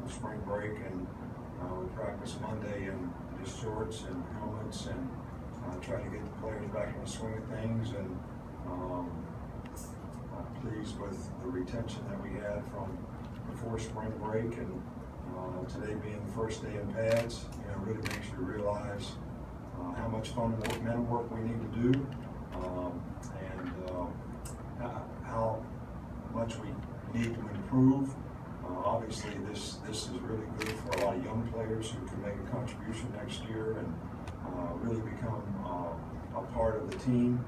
from spring break, and we practice Monday in just shorts and helmets, and try to get the players back in the swing of things. And I'm pleased with the retention that we had from before spring break, and today being the first day in pads, really makes you realize how much fundamental work we need to do, and how much we need to improve. Obviously, this is really good for a lot of young players who can make a contribution next year and really become a part of the team.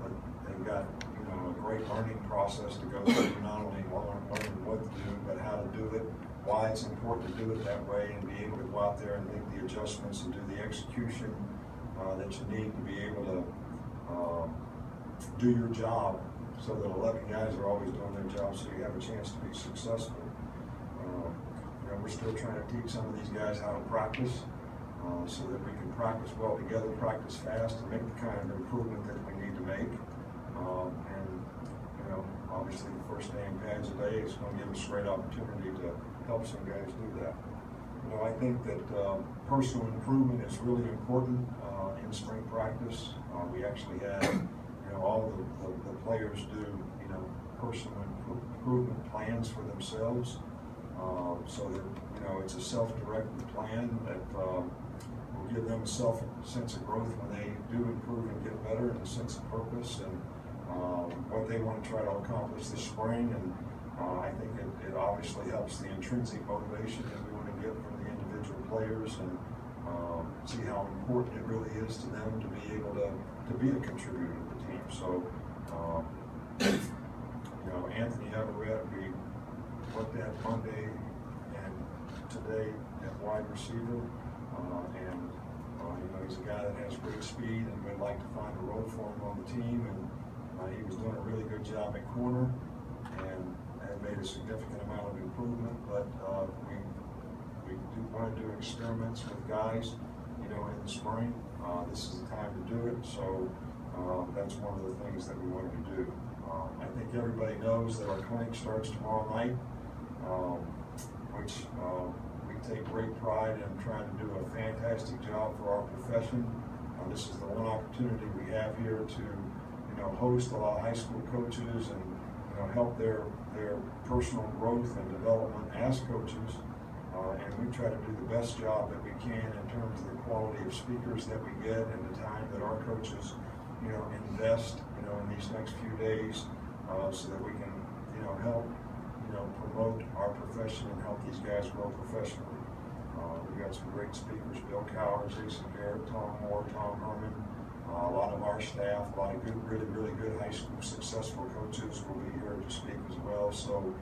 But they've got a great learning process to go through, not only learning what to do, but how to do it, why it's important to do it that way, and be able to go out there and make the adjustments and do the execution that you need to be able to do your job, so that 11 guys are always doing their job, so you have a chance to be successful. We're still trying to teach some of these guys how to practice, so that we can practice well together, practice fast, and make the kind of improvement that we need to make. Obviously the first day in pads today is going to give us a great opportunity to help some guys do that. I think that personal improvement is really important in spring practice. We actually had, all of the players do, personal improvement plans for themselves, so that, it's a self-directed plan that will give them a sense of growth when they do improve and get better, and a sense of purpose, and what they want to try to accomplish this spring. And I think it obviously helps the intrinsic motivation that we want to get from the individual players, and see how important it really is to them to be able to be a contributor to the team. So, Anthony Everett, we looked at Monday and today at wide receiver, and he's a guy that has great speed, and we'd like to find a role for him on the team. And he was doing a really good job at corner, and had made a significant amount of improvement. But we do want to do experiments with guys, in the spring. This is the time to do it. So that's one of the things that we wanted to do. I think everybody knows that our clinic starts tomorrow night, which we take great pride in trying to do a fantastic job for our profession. This is the one opportunity we have here to host a lot of high school coaches and help their personal growth and development as coaches, and we try to do the best job that we can in terms of the quality of speakers that we get, and the time that our coaches invest in these next few days, so that we can help promote our profession and help these guys grow professionally. We've got some great speakers: Bill Cowher, Jason Garrett, Tom Moore, Tom Herman. A lot of our staff, a lot of good, really good high school successful coaches will be here to speak as well. So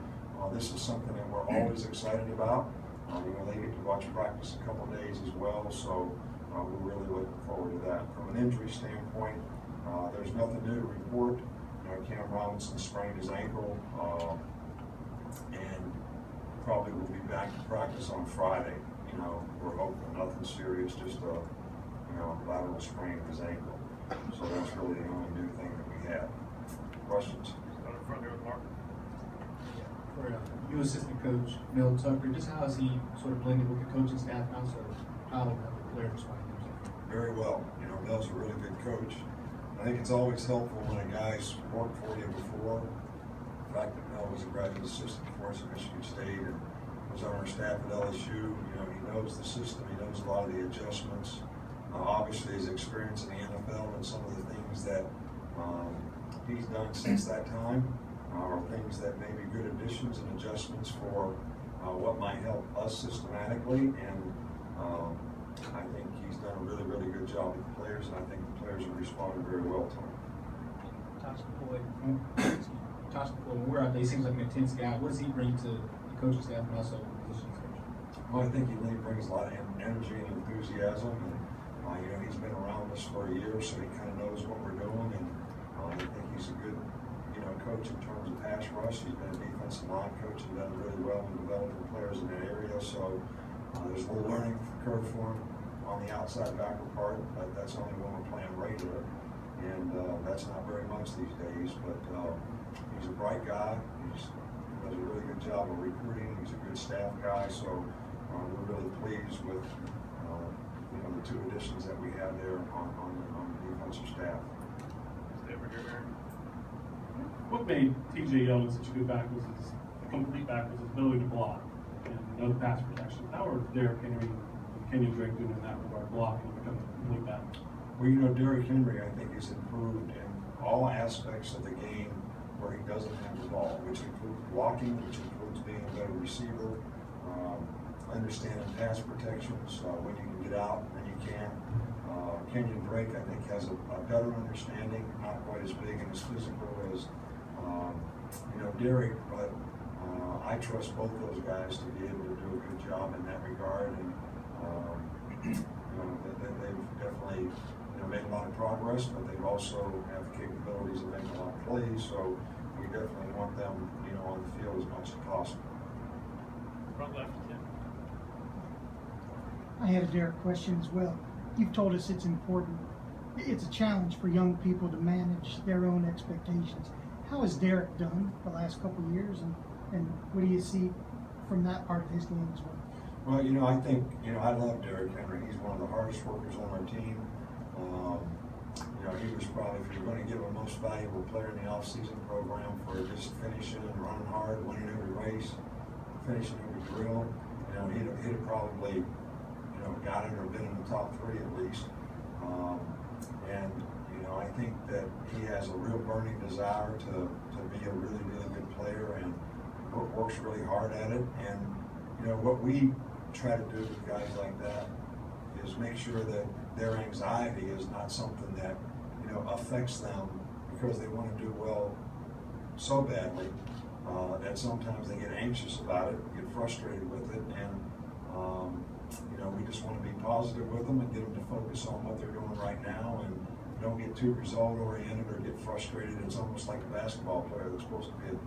this is something that we're always excited about. They get to watch practice a couple of days as well, so we're really looking forward to that. From an injury standpoint, there's nothing new to report. Cam Robinson sprained his ankle, and probably will be back to practice on Friday. We're hoping nothing serious, just a lateral sprain of his ankle. So that's really the only new thing that we have. Questions? For you, assistant coach Mel Tucker, just how is he sort of blended with the coaching staff, and also how have the players find him? Very well. Mel's a really good coach. I think it's always helpful when a guy's worked for you before. The fact that Mel was a graduate assistant for us at Michigan State and was on our staff at LSU, he knows the system, he knows a lot of the adjustments. Obviously, his experience in the NFL and some of the things that he's done since that time are things that may be good additions and adjustments for what might help us systematically. And I think he's done a really, really good job with the players, and I think the players have responded very well to him. Tosh McCoy, where are they? He seems like an intense guy. What does he bring to the coaching staff and also the positions coach? Well, I think he brings a lot of energy and enthusiasm, and he's been around us for a year, so he kind of knows what we're doing, and I think he's a good coach in terms of pass rush. He's been a defensive line coach and done really well in developing players in that area, so there's a little learning curve for him on the outside backer part, but that's only when we're playing regular, and that's not very much these days. But he's a bright guy. He's does a really good job of recruiting. He's a good staff guy, so we're really pleased with the two additions that we have there on the defensive staff. What made TJ Yeldon such a good back was his complete back, was his ability to block and no pass protection. How are Derrick Henry and Kenyon Drake doing in that regard, blocking and becoming a complete back? Well, Derrick Henry, I think, has improved in all aspects of the game where he doesn't have the ball, which includes blocking, which includes being a better receiver, understanding pass protections, when you can get out, when you can't. Kenyon Drake, I think, has a better understanding, not quite as big and as physical as Derrick, but I trust both those guys to be able to do a good job in that regard. And they've definitely made a lot of progress, but they also have the capabilities of making a lot of plays. So we definitely want them, on the field as much as possible. Front left, Tim. I had a Derrick question as well. You've told us it's important. It's a challenge for young people to manage their own expectations. How has Derrick done the last couple of years, and what do you see from that part of his game as well? Well, I think, I love Derrick Henry. He's one of the hardest workers on our team. He was probably, if you're going to give a most valuable player in the off-season program for just finishing and running hard, winning every race, finishing every drill, he'd have probably, got it or been in the top 3 at least. I think that he has a real burning desire to be a really, really good player and works really hard at it. And, what we try to do with guys like that is make sure that their anxiety is not something that, affects them because they want to do well so badly that sometimes they get anxious about it, get frustrated with it, and we just want to be positive with them and get them to focus on what they're doing right now and don't get too result oriented or get frustrated. It's almost like a basketball player that's supposed to be a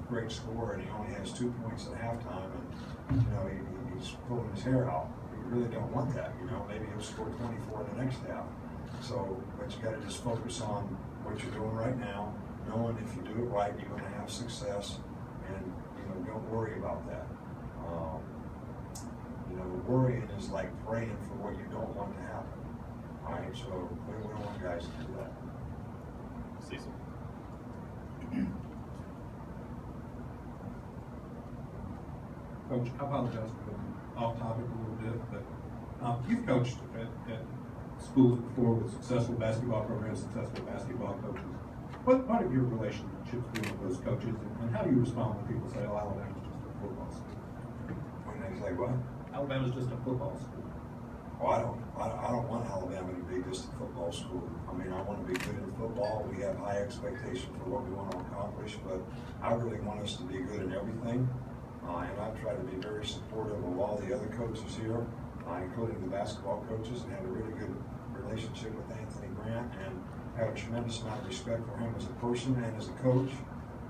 great scorer and he only has 2 points at halftime, and he's pulling his hair out. You really don't want that. Maybe he'll score 24 in the next half. So, but you got to just focus on what you're doing right now, knowing if you do it right, you're going to have success, and don't worry about that. Worrying is like praying for what you don't want to happen. All right, so we don't want guys to do that. Cecil. Coach, I apologize for going off topic a little bit, but you've coached at schools before with successful basketball programs, successful basketball coaches. What part of your relationships with those coaches, and how do you respond when people say, "Oh, Alabama's just a football school"? When they say what? Alabama's just a football school. Well, I don't want Alabama to be just a football school. I mean, I want to be good in football. We have high expectations for what we want to accomplish, but I really want us to be good in everything. And I've tried to be very supportive of all the other coaches here, including the basketball coaches, and have a really good relationship with Anthony Grant, and have a tremendous amount of respect for him as a person and as a coach.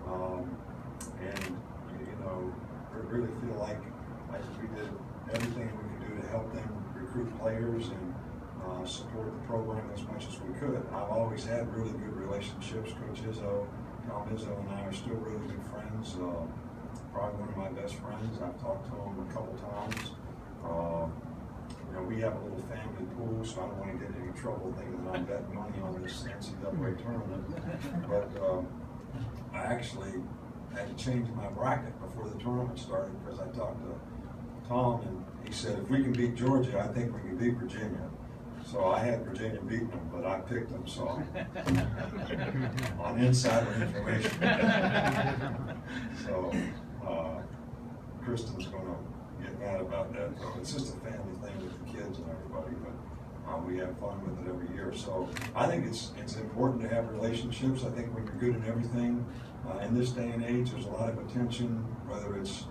I really feel like we did everything we could do to help them recruit players and support the program as much as we could. I've always had really good relationships. Coach Izzo, Tom Izzo, and I are still really good friends. Probably one of my best friends. I've talked to him a couple times. We have a little family pool, so I don't want to get in any trouble thinking that I'm betting money on this NCAA tournament. But I actually had to change my bracket before the tournament started because I talked to Tom, and he said, if we can beat Georgia, I think we can beat Virginia. So I had Virginia beating them, but I picked them, so on insider information. So Kristen's going to get mad about that. So it's just a family thing with the kids and everybody, but we have fun with it every year. So I think it's important to have relationships. I think when you're good in everything, in this day and age, there's a lot of attention, whether it's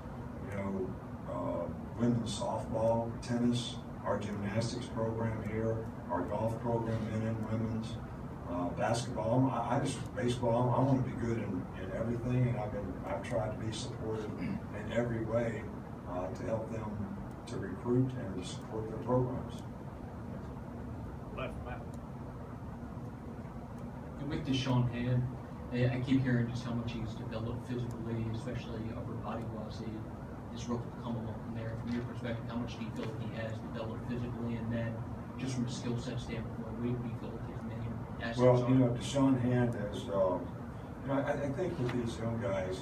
women's softball, tennis, our gymnastics program here, our golf program, men and women's, basketball. Baseball. I want to be good in everything, and I've tried to be supportive in every way to help them to recruit and to support their programs. Left, Matt. And with Deshaun Hand, I keep hearing just how much he's developed physically, especially upper body wise. His growth will come along from there. From your perspective, how much do you feel like he has developed physically, and then just from a skill set standpoint, what do you feel like his main assets Well, are? you know, Deshaun Hand has, I think with these young guys,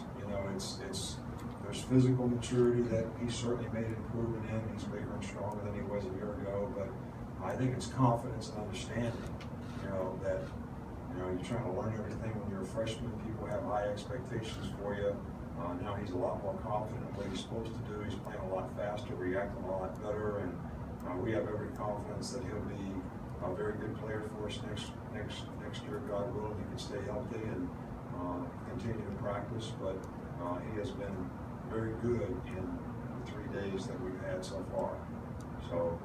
there's physical maturity that he certainly made an improvement in. He's bigger and stronger than he was a year ago, but I think it's confidence and understanding, that, you're trying to learn everything when you're a freshman. People have high expectations for you. Now he's a lot more confident in what he's supposed to do. He's playing a lot faster, reacting a lot better, and we have every confidence that he'll be a very good player for us next year, God willing. He can stay healthy and continue to practice, but he has been very good in the 3 days that we've had so far. So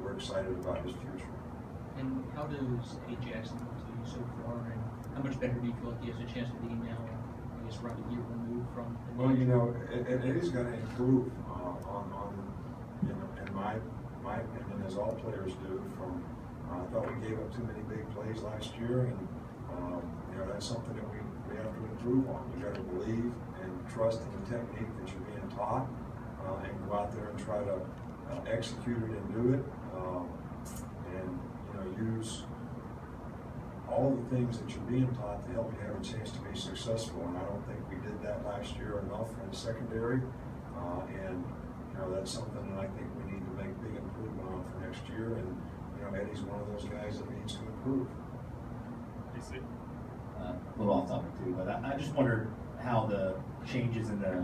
we're excited about his future. And how does A. Jackson look to you so far, and how much better do you feel like he has a chance to be now, I guess, around a year removed from? Well, it is going to improve in my opinion, as all players do. I thought we gave up too many big plays last year, and that's something that we have to improve on. You got to believe and trust in the technique that you're being taught, and go out there and try to execute it and do it, and use all the things that you're being taught to help you have a chance to be successful. And I don't think we did that last year enough in the secondary, and that's something that I think we need to make big improvement on for next year. And Eddie's one of those guys that needs to improve. A little off topic too, but I just wondered how the changes in the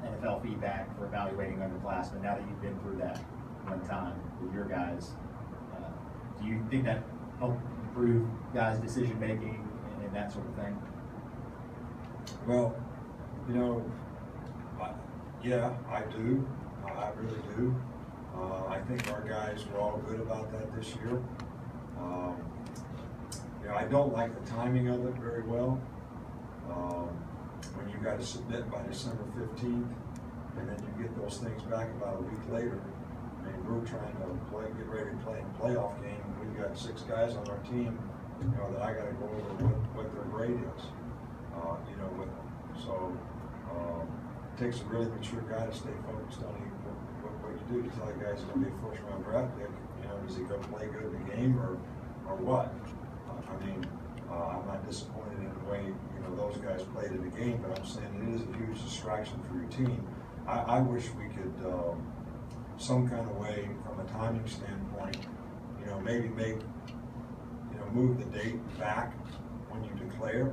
NFL feedback for evaluating underclassmen, now that you've been through that one time with your guys, do you think that helped improve guys' decision making and that sort of thing? Well, yeah, I do. I really do. I think our guys were all good about that this year. I don't like the timing of it very well. When you got to submit by December 15th, and then you get those things back about a week later. I mean, we're trying to get ready to play a playoff game. We've got 6 guys on our team, that I got to go over what their grade is, with them. So it takes a really mature guy to stay focused on what you do. You tell the guys he's going to be a first-round draft pick. Does he go play good in the game or what? I'm not disappointed in the way those guys played in the game, but I'm saying it is a huge distraction for your team. I wish we could some kind of way, from a timing standpoint, maybe move the date back when you declare,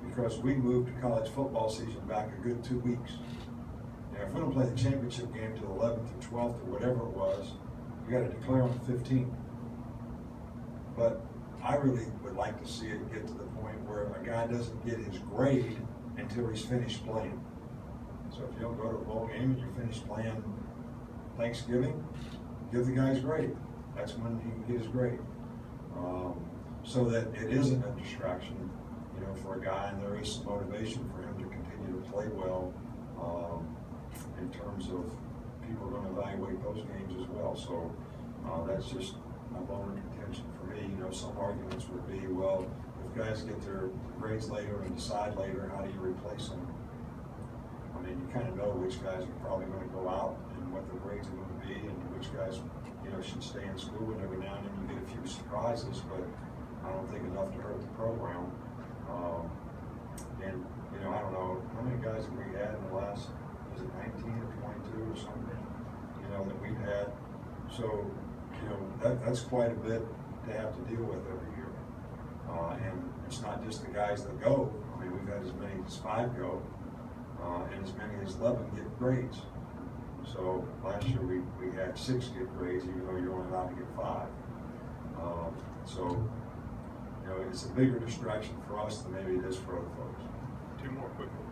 because we moved the college football season back a good 2 weeks. If we don't play the championship game till 11th or 12th or whatever it was, you got to declare on the 15th. But I really would like to see it get to the point where a guy doesn't get his grade until he's finished playing. So if you don't go to a bowl game and you finish playing Thanksgiving, give the guy his grade. That's when he can get his grade. So that it isn't a distraction, for a guy, and there is some motivation for him to continue to play well, in terms of people are going to evaluate those games as well. So that's just my bone of contention for me. Some arguments would be, well, if guys get their grades later and decide later, how do you replace them? You kind of know which guys are probably going to go out and what their grades are going to be, and which guys, should stay in school. And every now and then you get a few surprises, but I don't think enough to hurt the program. And I don't know how many guys have we had in the last, was it 19 or 22 or something? That we've had. So that's quite a bit to have to deal with every year. And it's not just the guys that go. We've had as many as 5 go. And as many as 11 get grades. So last year we had 6 get grades, even though you're only allowed to get 5. So it's a bigger distraction for us than maybe it is for other folks. 2 more quick ones.